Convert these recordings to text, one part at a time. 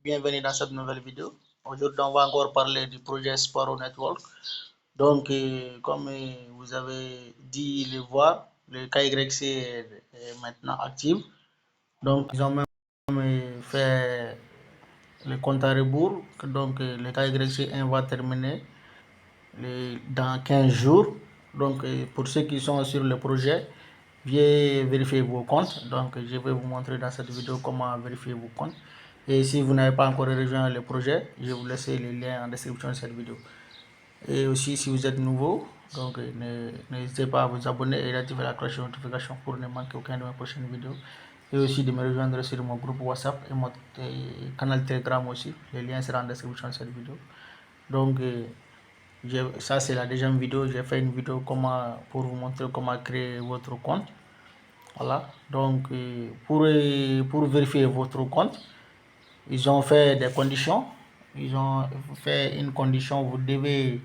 bienvenue dans cette nouvelle vidéo. Aujourd'hui, on va encore parler du projet Sparrow Network. Donc, comme vous avez dit le voir, le KYC est maintenant actif. Donc, ils ont même fait le compte à rebours. Donc, le KYC 1 va terminer dans 15 jours. Donc, pour ceux qui sont sur le projet, veuillez vérifier vos comptes. Donc, je vais vous montrer dans cette vidéo comment vérifier vos comptes. Et si vous n'avez pas encore rejoint le projet, je vais vous laisser les liens en description de cette vidéo. Et aussi, si vous êtes nouveau, donc n'hésitez pas à vous abonner et activer la cloche de notification pour ne manquer aucune de mes prochaines vidéos. Et aussi de me rejoindre sur mon groupe WhatsApp et mon canal Telegram aussi. Les liens seront en description de cette vidéo. Donc, ça c'est la deuxième vidéo. J'ai fait une vidéo pour vous montrer comment créer votre compte. Voilà. Donc, pour vérifier votre compte, ils ont fait des conditions. Ils ont fait une condition. Vous devez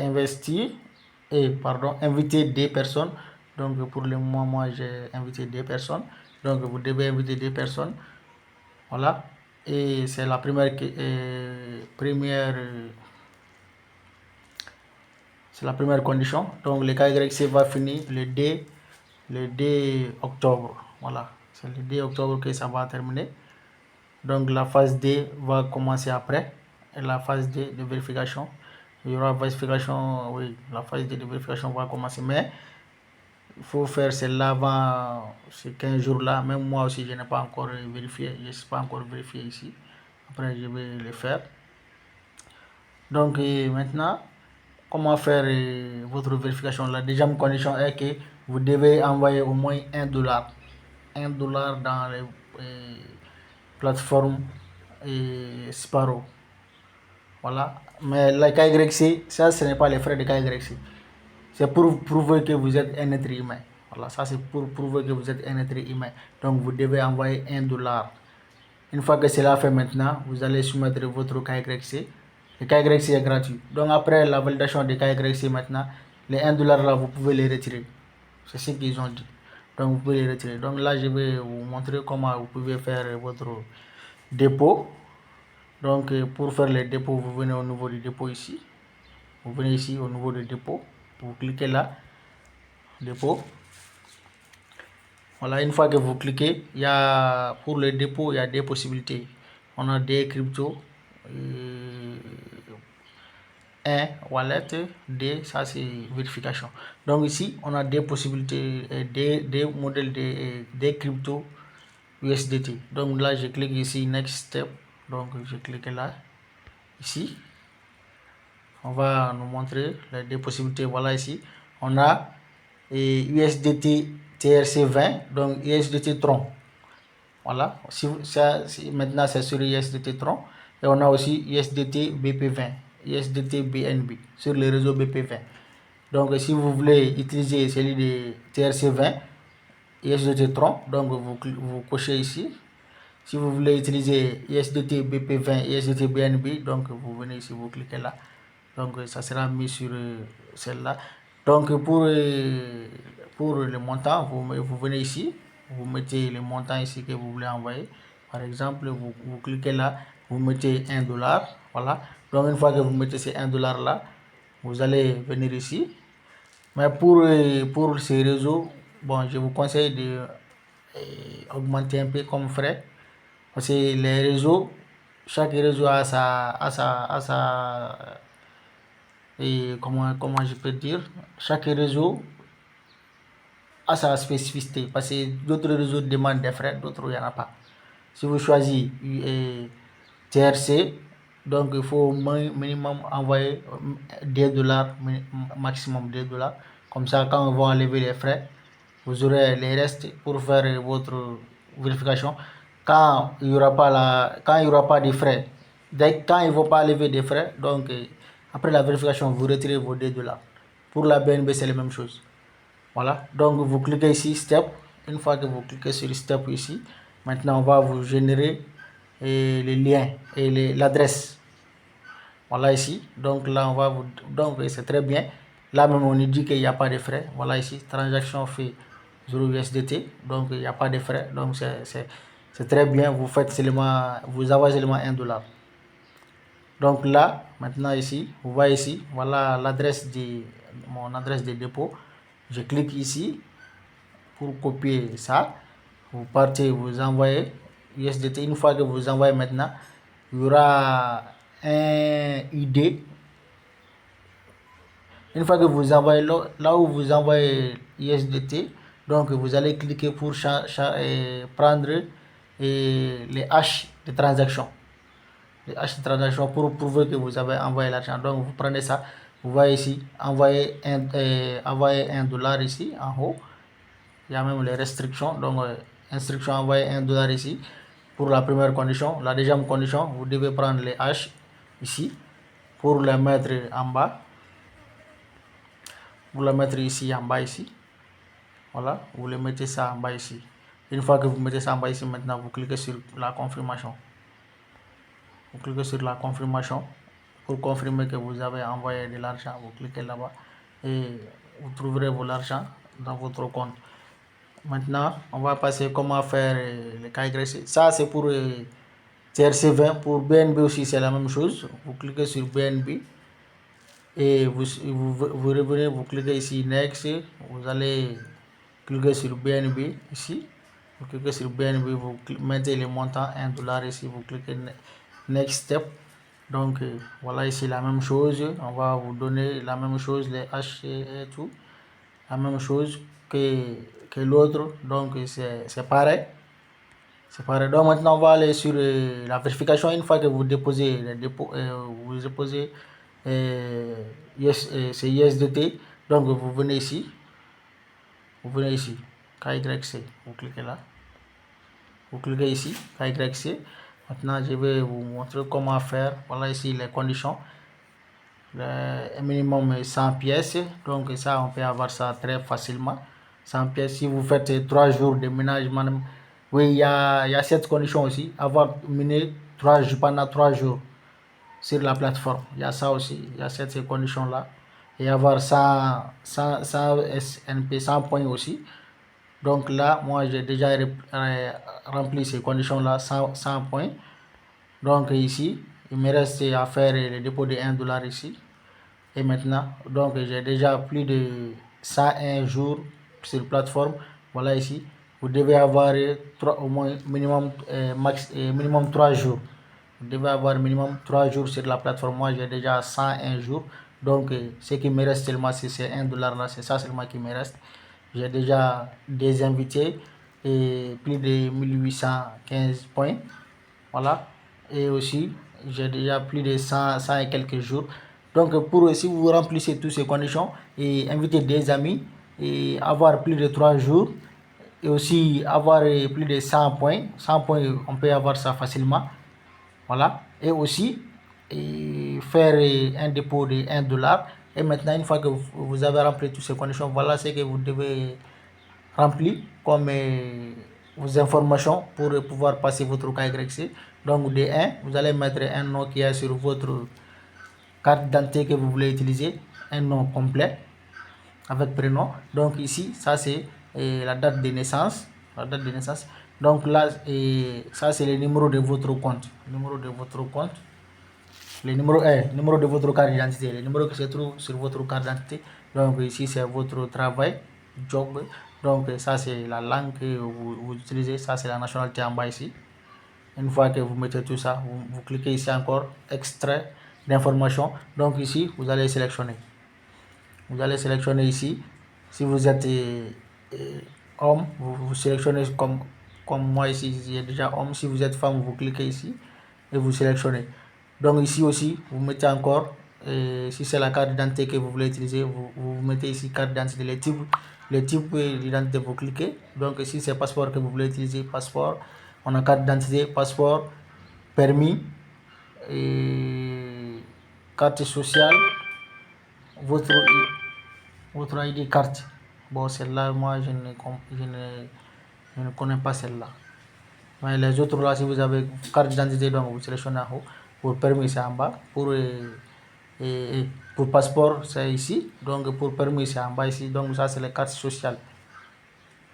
investir inviter des personnes. Donc pour le moment, moi j'ai invité des personnes. Donc vous devez inviter des personnes. Voilà. Et c'est la c'est la première condition. Donc le KYC va finir le 2 octobre. Voilà. C'est le 2 octobre que ça va terminer. Donc la phase D va commencer après. Et la phase D de vérification. Il y aura vérification, oui, la phase D de vérification va commencer. Mais il faut faire celle-là avant ces 15 jours-là. Même moi aussi, je n'ai pas encore vérifié. Je ne suis pas encore vérifié ici. Après, je vais le faire. Donc maintenant, comment faire votre vérification? La deuxième condition est que vous devez envoyer au moins $1. $1 dans les plateformes Sparrow. Voilà. Mais la KYC, ça, ce n'est pas les frais de KYC. C'est pour prouver que vous êtes un être humain. Voilà, ça c'est pour prouver que vous êtes un être humain. Donc vous devez envoyer $1. Une fois que cela fait maintenant, vous allez soumettre votre KYC. Le KYC est gratuit. Donc après la validation du KYC maintenant, les $1 là, vous pouvez les retirer. C'est ce qu'ils ont dit. Donc vous pouvez les retirer. Donc là, je vais vous montrer comment vous pouvez faire votre dépôt. Donc pour faire les dépôts, vous venez au niveau du dépôt ici. Vous venez ici au niveau du dépôt. Vous cliquez là, dépôt. Voilà, une fois que vous cliquez, pour le dépôt, il y a des possibilités. On a des cryptos, un wallet, des, ça c'est vérification. Donc ici, on a des possibilités, des modèles des cryptos USDT. Donc là, je clique ici, next step. Donc je clique là, ici. On va nous montrer les deux possibilités. Voilà ici, on a USDT TRC20, donc USDT Tron. Voilà, maintenant c'est sur USDT Tron. Et on a aussi USDT BP20, USDT BNB sur le réseau BP20. Donc si vous voulez utiliser celui de TRC20, USDT Tron, donc vous cochez ici. Si vous voulez utiliser USDT BP20, USDT BNB, donc vous venez ici, vous cliquez là. Donc ça sera mis sur celle-là. Donc pour le montant, vous venez ici, vous mettez le montant ici que vous voulez envoyer. Par exemple, vous cliquez là, vous mettez $1. Voilà. Donc une fois que vous mettez ces $1 là, vous allez venir ici. Mais pour ces réseaux, bon, je vous conseille de augmenter un peu comme frais. Parce que les réseaux, chaque réseau a et comment je peux dire, chaque réseau a sa spécificité. Parce que d'autres réseaux demandent des frais, d'autres il n'y en a pas. Si vous choisissez TRC, donc il faut au minimum envoyer $2, maximum $2. Comme ça, quand on va enlever les frais, vous aurez les restes pour faire votre vérification. Quand il n'y aura pas de frais, quand il ne va pas enlever des frais, donc après la vérification, vous retirez vos $2. Pour la BNB, c'est la même chose. Voilà, donc vous cliquez ici, Step. Une fois que vous cliquez sur Step ici, maintenant on va vous générer les liens et l'adresse. Voilà ici, donc là on va donc c'est très bien. Là même on nous dit qu'il n'y a pas de frais. Voilà ici, transaction fait 0 USDT, donc il n'y a pas de frais, donc c'est très bien, vous faites seulement, vous avez seulement $1. Donc là, maintenant ici, vous voyez ici, voilà l'adresse de mon adresse de dépôt. Je clique ici pour copier ça. Vous partez, vous envoyez USDT. Une fois que vous envoyez maintenant, il y aura un ID. Une fois que vous envoyez là où vous envoyez USDT, donc vous allez cliquer pour prendre les hash de transaction. Les hash de transaction pour prouver que vous avez envoyé l'argent. Donc vous prenez ça, vous voyez ici, envoyer $1 ici en haut. Il y a même les restrictions. Donc instruction envoyer $1 ici pour la première condition. La deuxième condition, vous devez prendre les hash ici pour les mettre en bas. Vous le mettre ici en bas ici. Voilà, vous le mettez ça en bas ici. Une fois que vous mettez ça en bas ici, maintenant vous cliquez sur la confirmation. Vous cliquez sur la confirmation pour confirmer que vous avez envoyé de l'argent. Vous cliquez là-bas et vous trouverez l'argent dans votre compte. Maintenant, on va passer comment faire le KYC. Ça, c'est pour TRC20. Pour BNB aussi, c'est la même chose. Vous cliquez sur BNB et vous revenez, vous cliquez ici Next. Vous allez cliquez sur BNB ici. Vous cliquez sur BNB, vous mettez le montant $1 ici. Vous cliquez Next Step. Donc voilà ici la même chose. On va vous donner la même chose, les H et tout. La même chose que l'autre. Donc c'est pareil. C'est pareil. Donc maintenant on va aller sur la vérification. Une fois que vous déposez les dépôts, vous déposez c'est USDT. Donc vous venez ici. Vous venez ici. KYC. Vous cliquez là. Vous cliquez ici. KYC. Maintenant je vais vous montrer comment faire. Voilà ici les conditions. Le minimum 100 pièces. Donc ça on peut avoir ça très facilement. 100 pièces. Si vous faites 3 jours de ménagement. Oui, il y a cette condition aussi. Avoir miné pendant 3 jours sur la plateforme. Il y a ça aussi. Il y a cette condition là. Et avoir 100 SNP, 100 points aussi. Donc là, moi j'ai déjà rempli ces conditions là, 100 points. Donc ici, il me reste à faire le dépôt de $1 ici. Et maintenant, donc j'ai déjà plus de 101 jours sur plateforme. Voilà ici, vous devez avoir au moins minimum, minimum 3 jours. Vous devez avoir minimum 3 jours sur la plateforme. Moi j'ai déjà 101 jours. Donc ce qui me reste seulement, c'est ces $1 là, c'est ça seulement qui me reste. J'ai déjà des invités et plus de 1815 points. Voilà. Et aussi, j'ai déjà plus de 100 et quelques jours. Donc, si vous remplissez toutes ces conditions et inviter des amis et avoir plus de 3 jours et aussi avoir plus de 100 points, 100 points, on peut avoir ça facilement. Voilà. Et aussi, faire un dépôt de $1. Et maintenant, une fois que vous avez rempli toutes ces conditions, voilà ce que vous devez remplir comme vos informations pour pouvoir passer votre KYC. Donc, de 1, vous allez mettre un nom qui est sur votre carte d'identité que vous voulez utiliser, un nom complet avec prénom. Donc, ici, ça c'est la date de naissance. La date de naissance. Donc là, ça c'est le numéro de votre compte. Le numéro de votre compte. Le numéro de votre carte d'identité. Le numéro qui se trouve sur votre carte d'identité. Donc ici, c'est votre travail, job. Donc ça, c'est la langue que vous utilisez. Ça, c'est la nationalité en bas ici. Une fois que vous mettez tout ça, vous cliquez ici encore, extrait d'information. Donc ici, vous allez sélectionner. Vous allez sélectionner ici. Si vous êtes homme, vous sélectionnez comme moi ici, j'ai déjà homme. Si vous êtes femme, vous cliquez ici et vous sélectionnez. Donc ici aussi, vous mettez encore, si c'est la carte d'identité que vous voulez utiliser, vous mettez ici carte d'identité, le type d'identité, vous cliquez. Donc ici, c'est passeport que vous voulez utiliser, passeport. On a carte d'identité, passeport, permis, et carte sociale, votre ID carte. Bon, celle-là, moi, je ne connais pas celle-là. Mais les autres là, si vous avez carte d'identité, donc vous sélectionnez en haut. Pour permis, c'est en bas. Pour passeport, c'est ici. Donc pour permis, c'est en bas ici. Donc ça, c'est les cartes sociales.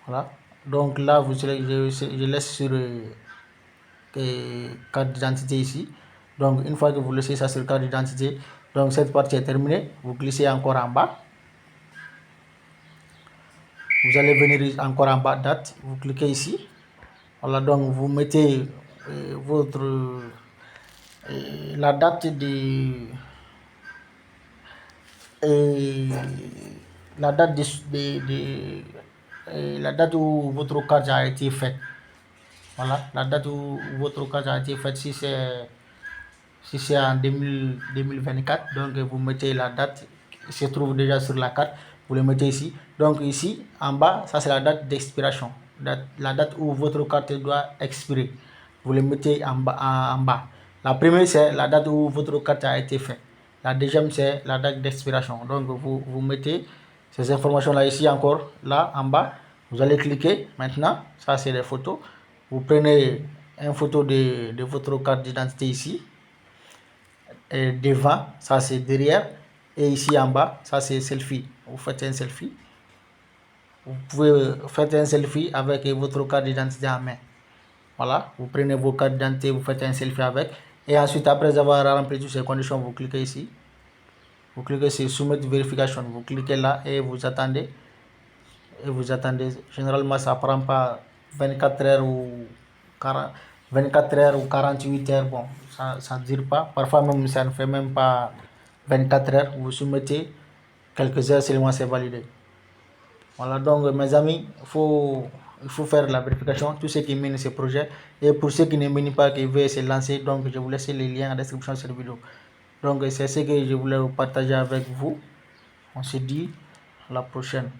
Voilà. Donc là, je laisse sur carte d'identité ici. Donc une fois que vous laissez ça sur carte d'identité, donc cette partie est terminée. Vous glissez encore en bas. Vous allez venir encore en bas, date. Vous cliquez ici. Voilà, donc vous mettez la date de la date la date où votre carte a été faite. Voilà, la date où votre carte a été faite. Si c'est en 2024, donc vous mettez la date qui se trouve déjà sur la carte, vous le mettez ici. Donc ici, en bas, ça c'est la date d'expiration, la date où votre carte doit expirer. Vous le mettez en bas. La première, c'est la date où votre carte a été faite. La deuxième, c'est la date d'expiration. Donc vous mettez ces informations-là ici encore, là en bas. Vous allez cliquer maintenant, ça c'est les photos. Vous prenez une photo de votre carte d'identité ici. Et devant, ça c'est derrière, et ici en bas, ça c'est selfie. Vous faites un selfie. Vous pouvez faire un selfie avec votre carte d'identité en main. Voilà, vous prenez vos cartes d'identité, vous faites un selfie avec, et ensuite après avoir rempli toutes ces conditions, vous cliquez ici. Vous cliquez sur soumettre vérification, vous cliquez là et vous attendez. Et vous attendez. Généralement, ça prend pas 24 heures ou 24 heures ou 48 heures. Bon, ça ne dure pas. Parfois même, ça ne fait même pas 24 heures. Vous soumettez, quelques heures seulement, c'est validé. Voilà, donc mes amis, il faut faire la vérification, tous ceux qui mènent ce projet. Et pour ceux qui ne mènent pas, qui veulent se lancer, donc je vous laisse les liens en description de cette vidéo. Donc c'est ce que je voulais partager avec vous. On se dit à la prochaine.